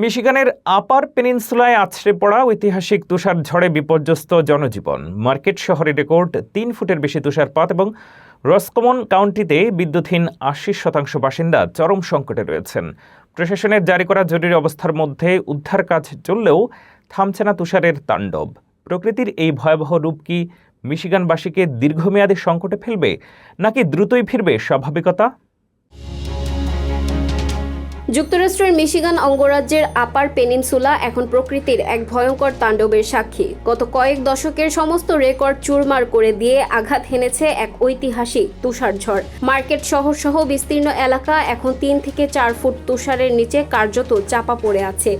মিশিগানের আপার পেনিনসুলায় আছড়ে পড়া ঐতিহাসিক তুষার ঝড়ে বিপর্যস্ত জনজীবন। মার্কেট শহরে রেকর্ড ৩ ফুটের বেশি তুষারপাত এবং রসকমন কাউন্টিতে বিদ্যুৎহীন ৮০% বাসিন্দা চরম সংকটে রয়েছেন। প্রশাসনের জারি করা জরুরি অবস্থার মধ্যে উদ্ধার কাজ চললেও থামছে না তুষারের তাণ্ডব। প্রকৃতির এই ভয়াবহ রূপ কি মিশিগানবাসীকে দীর্ঘমেয়াদী সংকটে ফেলবে, নাকি দ্রুতই ফিরবে স্বাভাবিকতা? যুক্তরাষ্ট্রের মিশিগান অঙ্গরাজ্যের আপার পেনিনসুলা এখন প্রকৃতির এক ভয়ঙ্কর তাণ্ডবের সাক্ষী। গত কয়েক দশকের সমস্ত রেকর্ড চুরমার করে দিয়ে আঘাত হেনেছে এক ঐতিহাসিক তুষার ঝড়। মার্কেট শহর সহ বিস্তীর্ণ এলাকা এখন ৩ থেকে ৪ ফুট তুষারের নিচে কার্যত চাপা পড়ে আছে।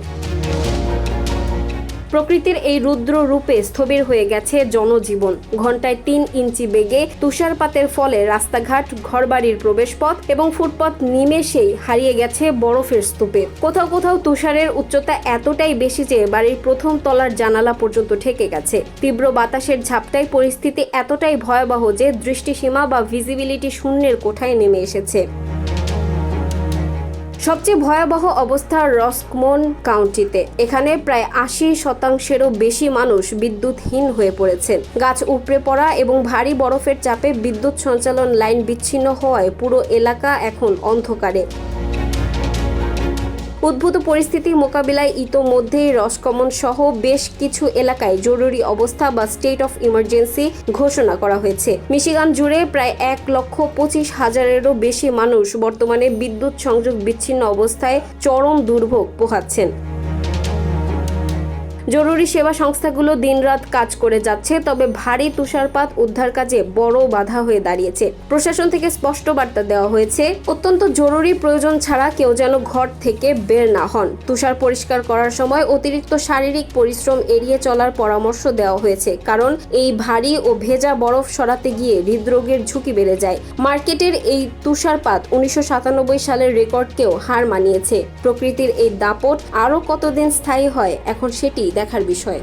প্রকৃতির এই রুদ্র রূপে স্থবির হয়ে গেছে জনজীবন। ঘন্টায় ৩ ইঞ্চি বেগে তুষারপাতের ফলে রাস্তাঘাট, ঘরবাড়ির প্রবেশপথ এবং ফুটপথ নিমেষেই হারিয়ে গেছে বরফের স্তূপে। কোথাও কোথাও তুষারের উচ্চতা এতটাই বেশি যে বাড়ির প্রথম তলার জানালা পর্যন্ত ঠেকে গেছে। তীব্র বাতাসের ঝাপটায় পরিস্থিতি এতটাই ভয়াবহ যে দৃষ্টিসীমা বা ভিজিবিলিটি শূন্যের কোঠায় নেমে এসেছে। সবচেয়ে ভয়াবহ অবস্থা রসকমন কাউন্টিতে। এখানে প্রায় ৮০%-এরও বেশি মানুষ বিদ্যুৎহীন হয়ে পড়েছেন। গাছ উপড়ে পড়া এবং ভারী বরফের চাপে বিদ্যুৎ সঞ্চালন লাইন বিচ্ছিন্ন হওয়ায় পুরো এলাকা এখন অন্ধকারে। উদ্ভূত পরিস্থিতি মোকাবিলায় ইতোমধ্যেই রসকমন সহ বেশ কিছু এলাকায় জরুরি অবস্থা বা স্টেট অফ ইমার্জেন্সি ঘোষণা করা হয়েছে। মিশিগান জুড়ে প্রায় ১,২৫,০০০-এরও বেশি মানুষ বর্তমানে বিদ্যুৎ সংযোগ বিচ্ছিন্ন অবস্থায় চরম দুর্ভোগ পোহাচ্ছেন। জরুরি সেবা সংস্থাগুলো দিনরাত কাজ করে যাচ্ছে, তবে ভারী তুষারপাত উদ্ধার কাজে বড় বাধা হয়ে দাঁড়িয়েছে। প্রশাসন থেকে স্পষ্ট বার্তা দেওয়া হয়েছে, অত্যন্ত জরুরি প্রয়োজন ছাড়া কেউ যেন ঘর থেকে বের না হন। তুষার পরিষ্কার করার সময় অতিরিক্ত শারীরিক পরিশ্রম এড়িয়ে চলার পরামর্শ দেওয়া হয়েছে, কারণ এই ভারী ও ভেজা বরফ সরাতে গিয়ে হৃদরোগের ঝুঁকি বেড়ে যায়। মার্কেটের এই তুষারপাত ১৯৯৭ সালের রেকর্ডকেও হার মানিয়েছে। প্রকৃতির এই দাপট আরও কতদিন স্থায়ী হয়, এখন সেটি দেখার বিষয়।